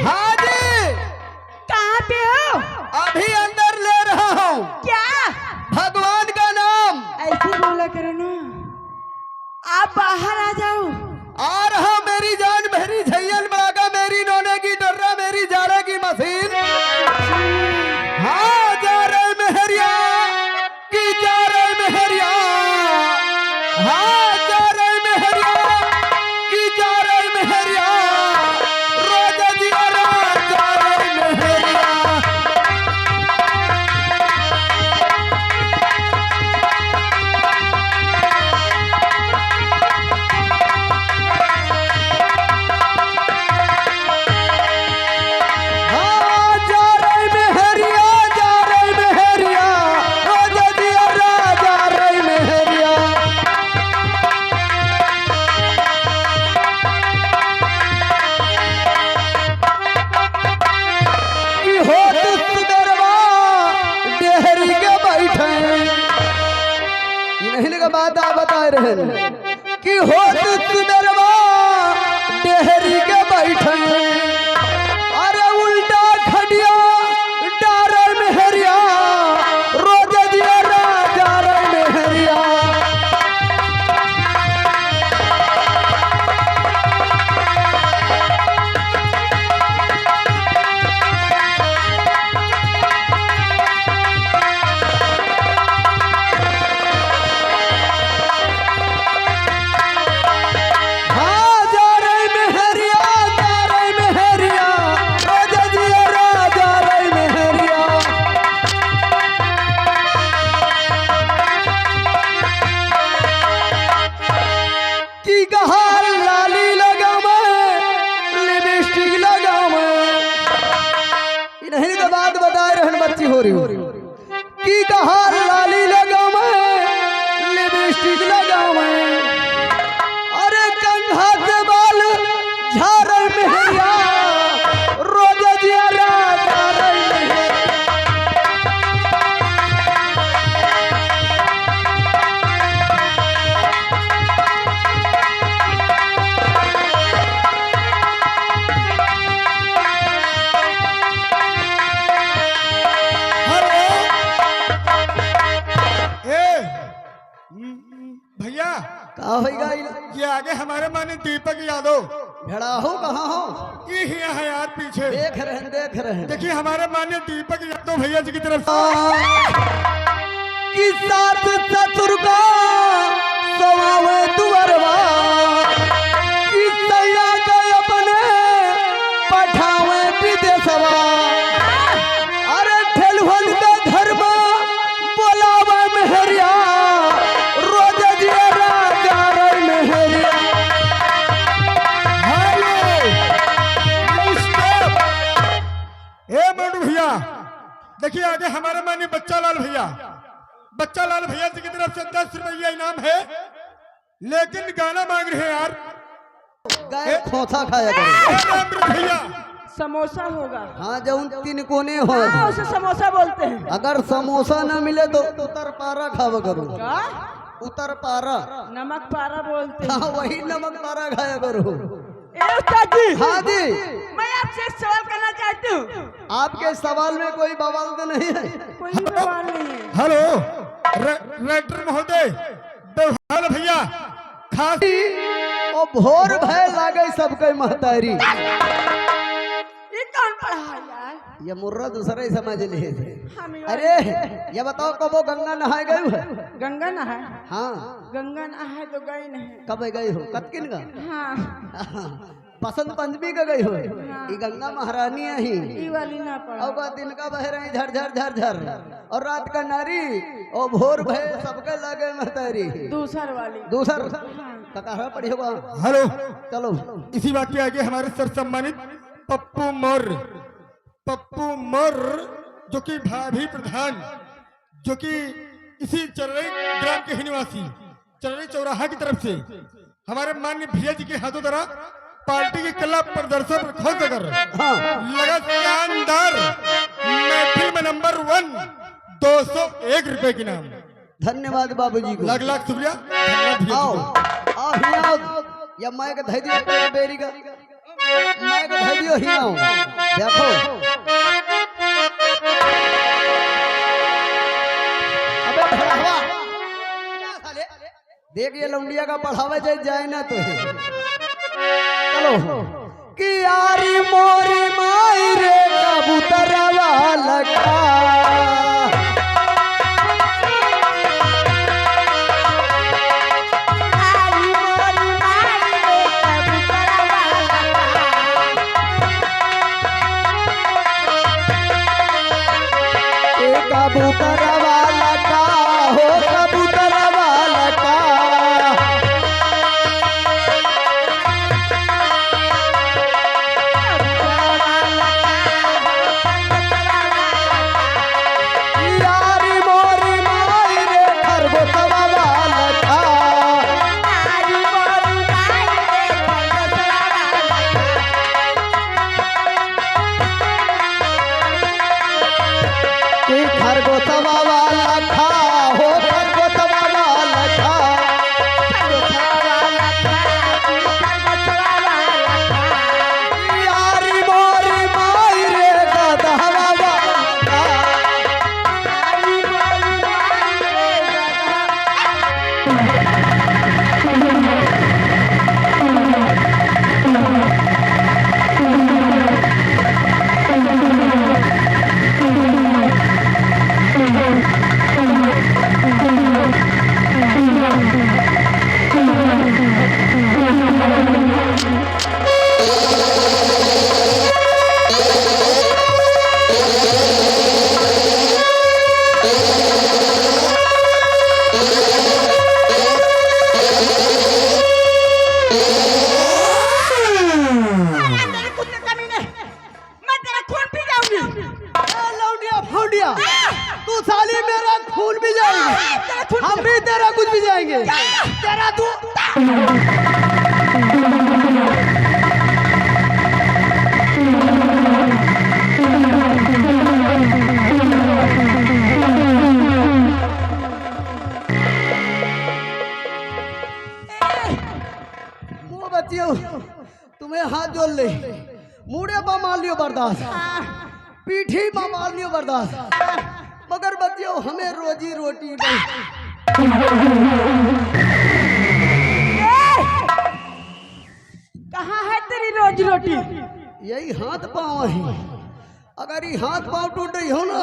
हाँ जी। कहाँ पे हो? अभी अंदर ले रहा हूँ। क्या? भगवान का नाम। ऐसे बोला करो ना, आप बाहर आ जाओ। आ रहा मेरी जान, मेरी झैल बड़ाका, मेरी नोने की डर्रा, मेरी जाड़े की मशीन। हाँ जा रहे मेहरिया की जा रहे मेहरिया। हाँ जा रहे मेहरिया की जा रहे मेहरिया। रोजा दिया रात जा रहे मेहरिया। हाँ जा रहे मेहरिया, जा रहे मेहरिया। रोजा दिया रात जा रहे मेहरिया। की होत सुगरवा डेहरी के बैठे। नहीं का बात आप बता रहे हैं कि होत सुगरवा डेहरी के बैठे। अरे उल्टा खडिया डारे मेहरिया। रोज दिया राजा रे मेहरिया। हाँ जा रहे मेहरिया, जा रहे मेहरिया। रोज दिया राजा रे मेहरिया। की कहा लाली लगावे, लिपस्टिक लगावे। नहीं तो बात बता रहन बच्ची हो रही की कहा लाली लगावे, लिपस्टिक लगावे। अरे कंघा से बाल झारे मेहरिया। रोज दिया राजा रे मेहरिया। भैया का होगा ये आगे हमारे माने दीपक यादव भेड़ा हो कहाँ हो? ये ही है यार पीछे। देख रहे हैं, देख रहे हैं। देखिए हमारे मान्य दीपक यादव भैया जी की तरफ से कि साथ ससुर का सवावे दुअरवा। कि सैया के अपने पठावे विदेशवा। अरे ठेलवन का घर में बोलावे मेहरिया। रोज दिया राजा रे मेहरिया। ए मोनू भैया देखिए आगे हमारे मान्य बच्चा लाल भैया जी की तरफ से 10 रुपया इनाम है। लेकिन गाना मांग रहे हैं यार। गाय खोथा खाया करो। अमृत भैया समोसा होगा। हाँ जौन तीन कोने हो। हाँ, उसे समोसा बोलते हैं। अगर समोसा न मिले तो उतर पारा खावा करो। क्या? उतर पारा। नमक पारा बोलते हैं। हाँ वही नमक पारा खाया करो। ए उस्ताद जी, हाँ जी। मैं आपसे एक सवाल करना चाहती हूँ। आपके सवाल में कोई बवाल तो नहीं है? कोई सवाल नहीं है। हेलो राइटर महोदय देवहाल भैया खास ओ भोर भय लागे सबके महतारी। ये कौन पढ़ा यार? ये मुर्रा दूसरा ही समझ लिए थे। हम ही अरे ये बताओ कब वो गंगा नहाए गए हो? गंगा नहाए? हाँ गंगा नहाए तो गई नहीं। कब गए हो? कतकिन का? हाँ, बसंत पंचमी का गई हो? ये गंगा महारानी ही। ये वाली ना पढ़ा। और दिन का बह रही झर झर झर झर और रात का नारी और भोर भय सबके लागे महतारी। दूसर वाली। दूसर कहा पढ़ी होगा। हेलो चलो इसी बात के आगे हमारे सर सम्मानित पप्पू मौर्य जो कि भाभी प्रधान जो कि इसी चरई ग्राम के ही निवासी चरई चौराहा की तरफ से हमारे माननीय भैया जी के हाथों द्वारा पार्टी की कला प्रदर्शन पर खोज कर लगा शानदार महफिल में नंबर 1 201 रुपए की नाम। धन्यवाद बाबूजी को। लाख लाख शुक्रिया। आओ आओ या माइक धैर्य बेरी का मैं को भेजियो ही हूँ देखो अबे बढ़ावा देख ये लौंडिया का बढ़ावा जाए ना तो चलो कि यारी मोरी माई रे कबूतरवा लगा कबूतरवा लगा हो कबूतरवा लगा यारी मोरी माई रे खरगोशवा लगा कि खरगोशवा लगा हो खरगोशवा लगा यारी मोरी माई रे गदहवा लगा लौंडिया फौंडिया तू साली मेरा खून भी जाएगी हम भी तेरा कुछ भी जाएंगे तेरा तू वो बच्चियों तुम्हें हाथ जोड़ ले मुड़े पर मार लियो बर्दाश्त पीठी पर मार लियो बर्दाश्त मगर बच्चियों हमें रोजी रोटी नहीं कहाँ है तेरी रोजी रोटी? यही हाथ पाँव है अगर ये हाथ पाँव टूट गई हो ना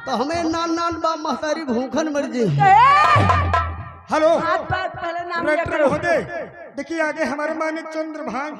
तो हमें नान नान बाप महतारी भूखन मर जी हेलो हाथ पैर पहले नाम लिया डायरेक्टर करो। महोदय देखिए आगे हमारे माननीय चंद्रभान